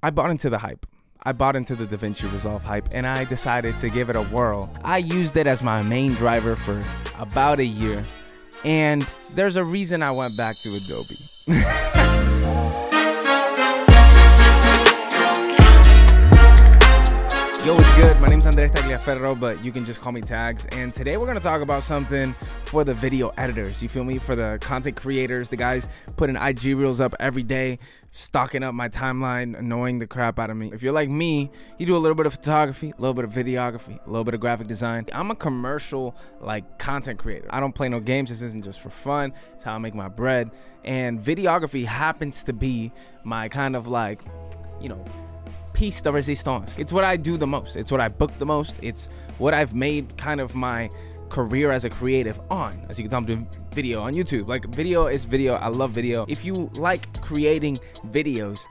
I bought into the hype. I bought into the Davinci Resolve hype and I decided to give it a whirl. I used it as my main driver for about a year, and there's a reason I went back to Adobe. Yo, what's good? My name's Andres Tagliaferro, but you can just call me Tags. And today we're gonna talk about something for the video editors. You feel me? For the content creators, the guys putting IG reels up every day, stocking up my timeline, annoying the crap out of me. If you're like me, you do a little bit of photography, a little bit of videography, a little bit of graphic design. I'm a commercial content creator. I don't play no games. This isn't just for fun. It's how I make my bread. And videography happens to be my kind of piece de resistance. It's what I do the most. It's what I book the most. It's what I've made kind of my career as a creative on. As you can tell, I'm doing video on YouTube. Like, video is video. I love video. If you like creating videos,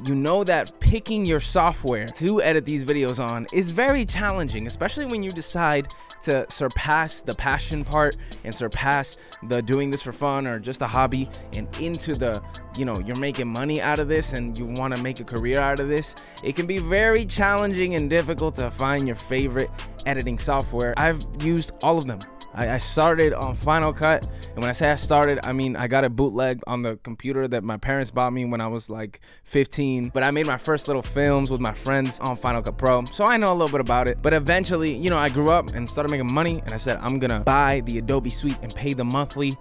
you know that picking your software to edit these videos on is very challenging, especially when you decide to surpass the passion part and surpass the doing this for fun or just a hobby and into the, you're making money out of this and you want to make a career out of this. It can be very challenging and difficult to find your favorite editing software. I've used all of them. I started on Final Cut, and when I say I started, I mean I got it bootlegged on the computer that my parents bought me when I was like 15, but I made my first little films with my friends on Final Cut Pro, so I know a little bit about it. But eventually, I grew up and started making money, and I said I'm gonna buy the Adobe suite and pay the monthly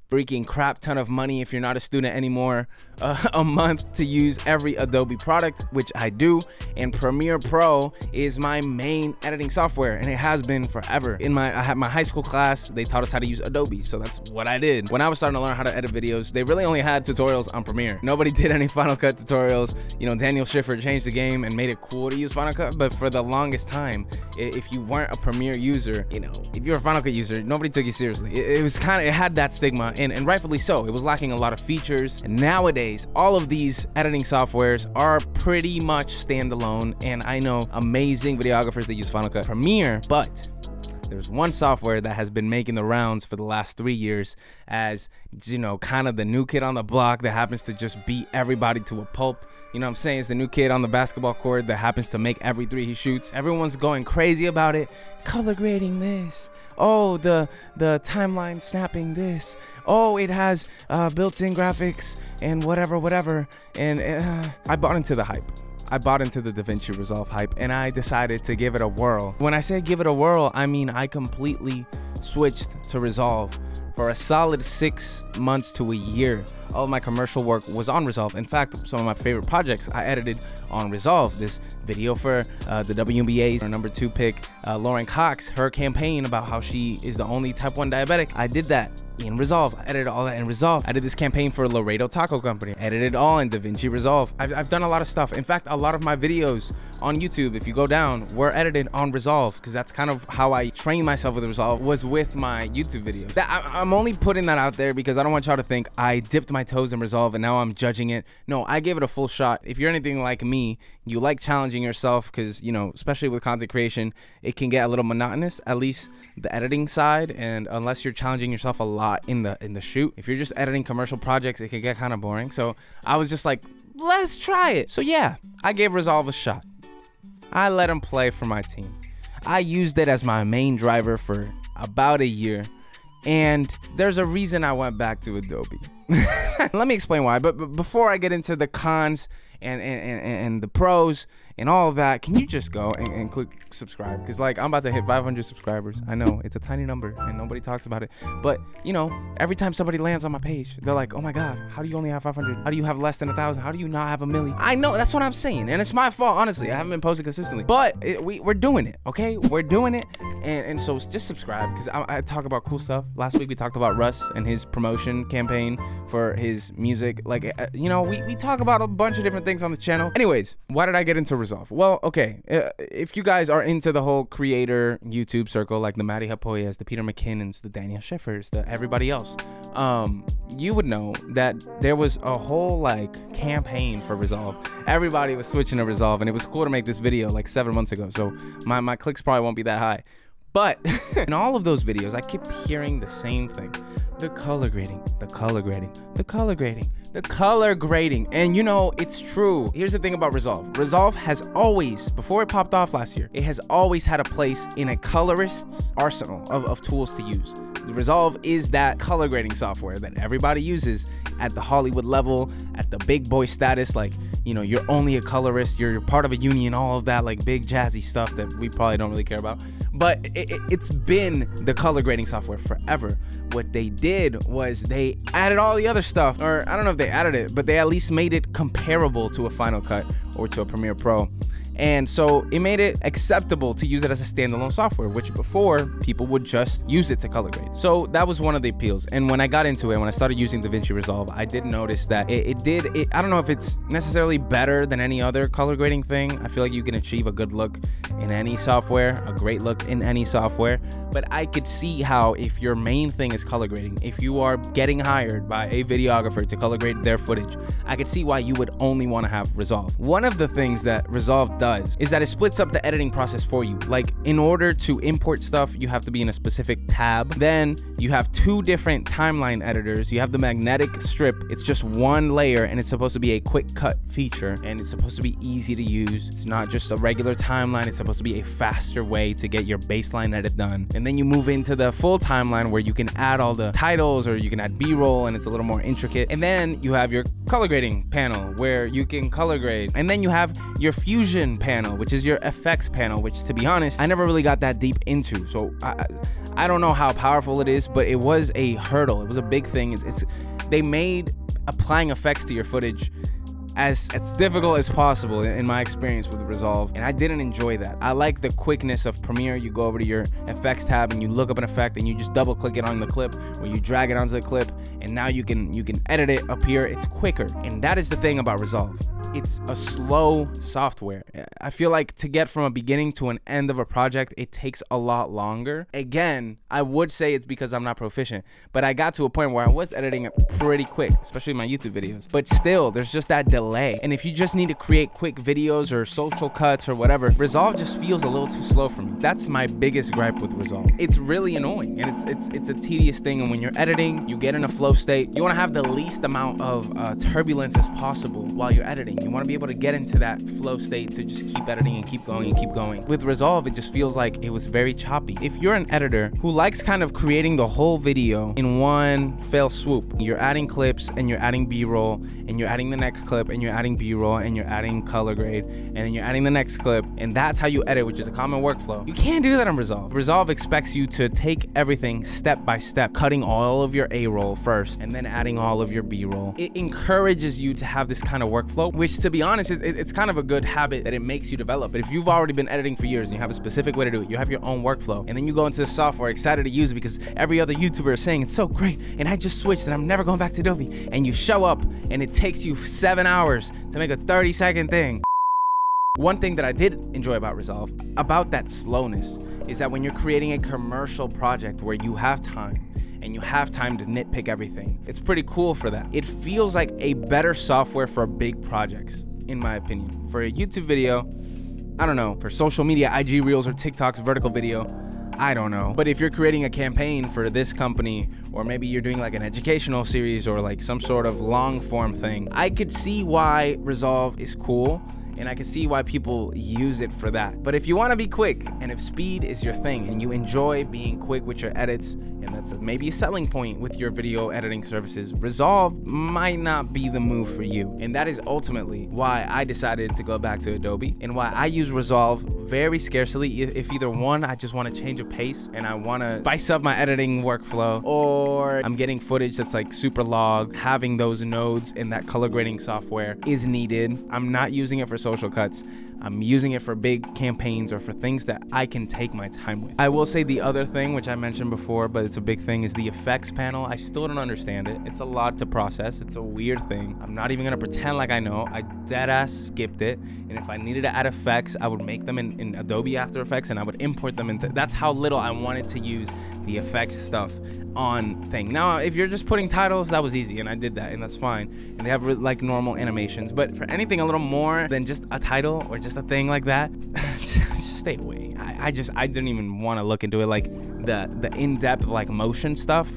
freaking crap ton of money, if you're not a student anymore, a month to use every Adobe product, which I do. And Premiere Pro is my main editing software, and it has been forever. I had my high school class, they taught us how to use Adobe, so that's what I did. When I was starting to learn how to edit videos, they really only had tutorials on Premiere. Nobody did any Final Cut tutorials. Daniel Schiffer changed the game and made it cool to use Final Cut, but for the longest time, if you weren't a Premiere user, if you're a Final Cut user, nobody took you seriously. It had that stigma. And rightfully so. It was lacking a lot of features. And nowadays, all of these editing softwares are pretty much standalone. And I know amazing videographers that use Final Cut Premiere, but there's one software that has been making the rounds for the last 3 years as, kind of the new kid on the block that happens to just beat everybody to a pulp. You know what I'm saying? It's the new kid on the basketball court that happens to make every three he shoots. Everyone's going crazy about it. Color grading this. Oh, the timeline snapping this. Oh, it has built-in graphics and whatever. And I bought into the hype. I bought into the Davinci Resolve hype, and I decided to give it a whirl. When I say give it a whirl, I mean I completely switched to Resolve. For a solid 6 months to a year, all of my commercial work was on Resolve. In fact, some of my favorite projects I edited on Resolve. This video for the WNBA's number 2 pick, Lauren Cox, her campaign about how she is the only type 1 diabetic. I did that in Resolve. I edited all that in Resolve. I did this campaign for Laredo Taco Company. Edited all in Davinci Resolve. I've done a lot of stuff. In fact, a lot of my videos on YouTube, if you go down, were edited on Resolve, because that's kind of how I trained myself with Resolve, was with my YouTube videos. I'm only putting that out there because I don't want y'all to think I dipped my toes in Resolve and now I'm judging it. No, I gave it a full shot. If you're anything like me, you like challenging yourself, because especially with content creation, it can get a little monotonous, at least the editing side. And unless you're challenging yourself a lot in the shoot, if you're just editing commercial projects, it can get kind of boring. So I was just like, let's try it. So yeah, I gave Resolve a shot. I let him play for my team. I used it as my main driver for about a year, and there's a reason I went back to Adobe. Let me explain why. But before I get into the cons and the pros and all of that, can you just go and click subscribe? Because I'm about to hit 500 subscribers. I know it's a tiny number and nobody talks about it, but every time somebody lands on my page, they're like, oh my god, how do you only have 500? How do you have less than 1,000? How do you not have 1 million? I know, that's what I'm saying, and it's my fault, honestly. I haven't been posting consistently, but we're doing it, okay? We're doing it. And so just subscribe, because I talk about cool stuff. Last week we talked about Russ and his promotion campaign for his music. We talk about a bunch of different things on the channel. Anyways, why did I get into Resolve? Well, okay, if you guys are into the whole creator YouTube circle, like the Maddie Hapoyas, the Peter McKinnons, the Daniel Schiffers, the everybody else, you would know that there was a whole campaign for Resolve. Everybody was switching to Resolve, and it was cool to make this video 7 months ago, so my clicks probably won't be that high. But in all of those videos, I keep hearing the same thing. The color grading, the color grading, the color grading, the color grading. And you know, it's true. Here's the thing about Resolve. Resolve has always, before it popped off last year, it has always had a place in a colorist's arsenal of tools to use. The Resolve is that color grading software that everybody uses at the Hollywood level, at the big boy status, like, you know, you're only a colorist, you're part of a union, all of that, like big jazzy stuff that we probably don't really care about. But it's been the color grading software forever. What they did was they added all the other stuff, or I don't know if they added it, but they at least made it comparable to a Final Cut or to a Premiere Pro. And so it made it acceptable to use it as a standalone software, which before people would just use it to color grade. So that was one of the appeals. And when I got into it, when I started using Davinci Resolve, I did notice that I don't know if it's necessarily better than any other color grading thing. I feel like you can achieve a good look in any software, a great look in any software. But I could see how if your main thing is color grading, if you are getting hired by a videographer to color grade their footage, I could see why you would only want to have Resolve. One of the things that Resolve does is that it splits up the editing process for you. Like, in order to import stuff, you have to be in a specific tab. Then you have two different timeline editors. You have the magnetic strip. It's just one layer, and it's supposed to be a quick cut feature, and it's supposed to be easy to use. It's not just a regular timeline. It's supposed to be a faster way to get your baseline edit done. And then you move into the full timeline where you can add all the titles, or you can add B-roll, and it's a little more intricate. And then you have your color grading panel where you can color grade. And then you have your fusion panel, which is your effects panel, which, to be honest, I never really got that deep into. So I don't know how powerful it is, but it was a hurdle. It was a big thing. They made applying effects to your footage as difficult as possible in my experience with Resolve, and I didn't enjoy that. I like the quickness of Premiere. You go over to your effects tab and you look up an effect and you just double click it on the clip, or you drag it onto the clip, and now you can edit it up here. It's quicker, and that is the thing about Resolve. It's a slow software. I feel like to get from a beginning to an end of a project, it takes a lot longer. Again, I would say it's because I'm not proficient, but I got to a point where I was editing it pretty quick, especially my YouTube videos. But still, there's just that delay. And if you just need to create quick videos or social cuts or whatever, Resolve just feels a little too slow for me. That's my biggest gripe with Resolve. It's really annoying, and it's a tedious thing. And when you're editing, you get in a flow state. You want to have the least amount of turbulence as possible while you're editing. You want to be able to get into that flow state to just keep editing and keep going and keep going. With Resolve, it just feels like it was very choppy. If you're an editor who likes kind of creating the whole video in one fell swoop, you're adding clips and you're adding B-roll and you're adding the next clip and you're adding B-roll and you're adding color grade and then you're adding the next clip, and that's how you edit, which is a common workflow. You can't do that on Resolve. Resolve expects you to take everything step by step, cutting all of your A-roll first and then adding all of your B-roll. It encourages you to have this kind of workflow, which, to be honest, it's kind of a good habit that it makes you develop. But if you've already been editing for years and you have a specific way to do it, you have your own workflow, and then you go into the software excited to use it because every other YouTuber is saying it's so great and I just switched and I'm never going back to Adobe, and you show up and it takes you 7 hours to make a 30-second thing. One thing that I did enjoy about Resolve, about that slowness, is that when you're creating a commercial project where you have time, and you have time to nitpick everything, it's pretty cool for that. It feels like a better software for big projects, in my opinion. For a YouTube video, I don't know. For social media, IG Reels or TikTok's vertical video, I don't know. But if you're creating a campaign for this company, or maybe you're doing like an educational series or like some sort of long form thing, I could see why Resolve is cool, and I can see why people use it for that. But if you want to be quick, and if speed is your thing, and you enjoy being quick with your edits, and that's maybe a selling point with your video editing services, Resolve might not be the move for you. And that is ultimately why I decided to go back to Adobe, and why I use Resolve very scarcely. If either one, I just want to change a pace and I want to spice up my editing workflow, or I'm getting footage that's like super log, having those nodes in that color grading software is needed. I'm not using it for social cuts. I'm using it for big campaigns or for things that I can take my time with. I will say the other thing, which I mentioned before, but it's a big thing, is the effects panel. I still don't understand it. It's a lot to process. It's a weird thing. I'm not even gonna pretend like I know. I deadass skipped it. And if I needed to add effects, I would make them in Adobe After Effects and I would import them into, that's how little I wanted to use the effects stuff on thing. Now, if you're just putting titles, that was easy, and I did that, and that's fine. And they have like normal animations. But for anything a little more than just a title or just a thing like that, just stay away. I didn't even want to look into it. Like the in-depth like motion stuff,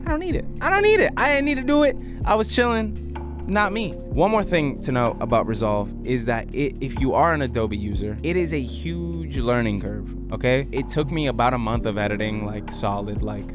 I don't need it. I didn't need to do it. I was chilling. Not me. One more thing to know about Resolve is that if you are an Adobe user, it is a huge learning curve, okay? It took me about a month of editing, like solid, like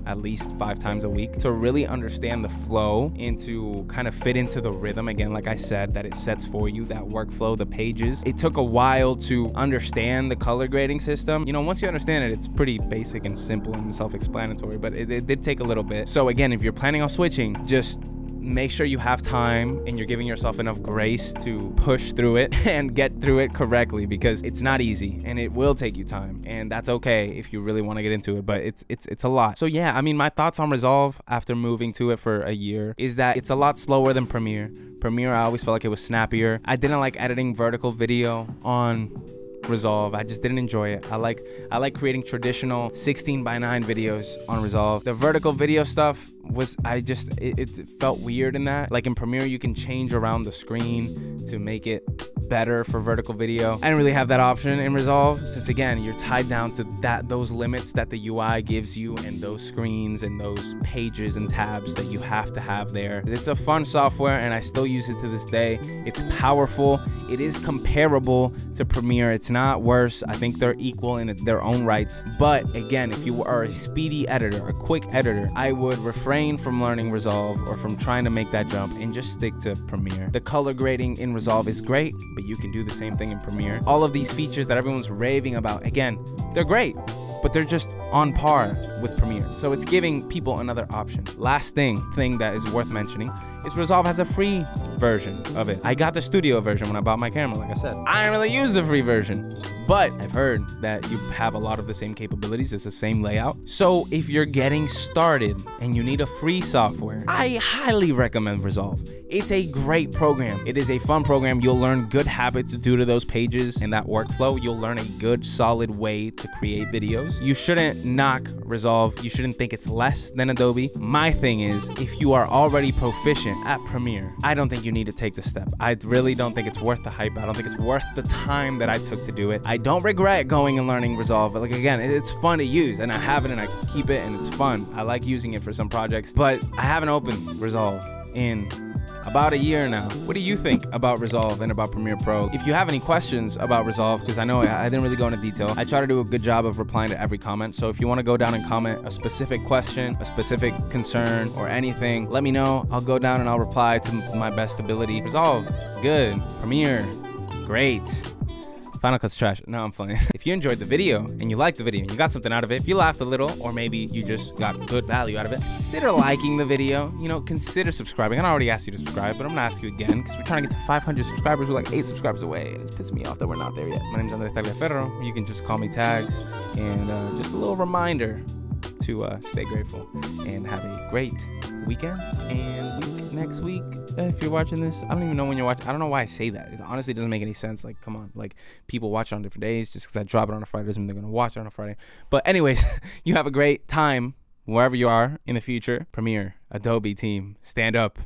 at least 5 times a week, to really understand the flow and to kind of fit into the rhythm, again, like I said, that it sets for you, that workflow, the pages. It took a while to understand the color grading system. You know, once you understand it, it's pretty basic and simple and self-explanatory, but it did take a little bit. So again, if you're planning on switching, just make sure you have time and you're giving yourself enough grace to push through it and get through it correctly, because it's not easy and it will take you time, and that's okay if you really want to get into it, but it's a lot. So yeah, I mean, my thoughts on Resolve after moving to it for a year is that it's a lot slower than Premiere. Premiere, I always felt like it was snappier. I didn't like editing vertical video on Resolve. I just didn't enjoy it. I like creating traditional 16:9 videos on Resolve. The vertical video stuff was, it felt weird in that. Like in Premiere, you can change around the screen to make it better for vertical video. I didn't really have that option in Resolve, since again, you're tied down to those limits that the UI gives you, and those screens and those pages and tabs that you have to have there. It's a fun software and I still use it to this day. It's powerful. It is comparable to Premiere. It's not worse. I think they're equal in their own rights. But again, if you are a speedy editor, a quick editor, I would refrain from learning Resolve or from trying to make that jump and just stick to Premiere. The color grading in Resolve is great, but you can do the same thing in Premiere. All of these features that everyone's raving about, again, they're great, but they're just on par with Premiere. So it's giving people another option. Last thing that is worth mentioning is Resolve has a free version of it. I got the studio version when I bought my camera, like I said. I didn't really use the free version, but I've heard that you have a lot of the same capabilities. It's the same layout. So if you're getting started and you need a free software, I highly recommend Resolve. It's a great program. It is a fun program. You'll learn good habits due to those pages and that workflow. You'll learn a good, solid way to create videos. You shouldn't knock Resolve. You shouldn't think it's less than Adobe. My thing is, if you are already proficient at Premiere, I don't think you need to take the step. I really don't think it's worth the hype. I don't think it's worth the time that I took to do it. I don't regret going and learning Resolve. Like, again, it's fun to use, and I have it and I keep it, and it's fun. I like using it for some projects, but I haven't opened Resolve in about a year now. What do you think about Resolve and about Premiere Pro? If you have any questions about Resolve, because I know I didn't really go into detail, I try to do a good job of replying to every comment. So if you want to go down and comment a specific question, a specific concern, or anything, let me know. I'll go down and I'll reply to my best ability. Resolve, good. Premiere, great. Final Cut's trash. No, I'm playing. If you enjoyed the video and you liked the video and you got something out of it, if you laughed a little, or maybe you just got good value out of it, consider liking the video. You know, consider subscribing. I already asked you to subscribe, but I'm gonna ask you again, because we're trying to get to 500 subscribers. We're like 8 subscribers away. It's pissing me off that we're not there yet. My name is Andres. You can just call me Tags. And just a little reminder to stay grateful and have a great weekend and next week. If you're watching this, I don't even know when you're watching. I don't know why I say that. It honestly doesn't make any sense. Like, come on, like, people watch on different days. Just because I drop it on a Friday doesn't mean they're gonna watch it on a Friday. But anyways, you have a great time wherever you are in the future. Premiere, Adobe team, stand up,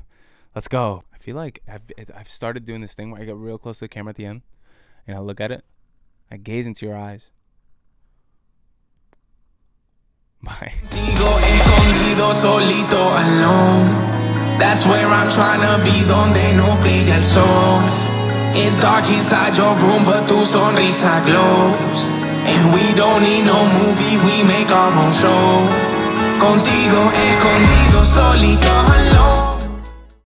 let's go. I feel like I've started doing this thing where I get real close to the camera at the end and I look at it, I gaze into your eyes. Bye. That's where I'm trying to be, donde no brilla el sol. It's dark inside your room, but tu sonrisa glows. And we don't need no movie, we make our own show. Contigo escondido, solito, alone.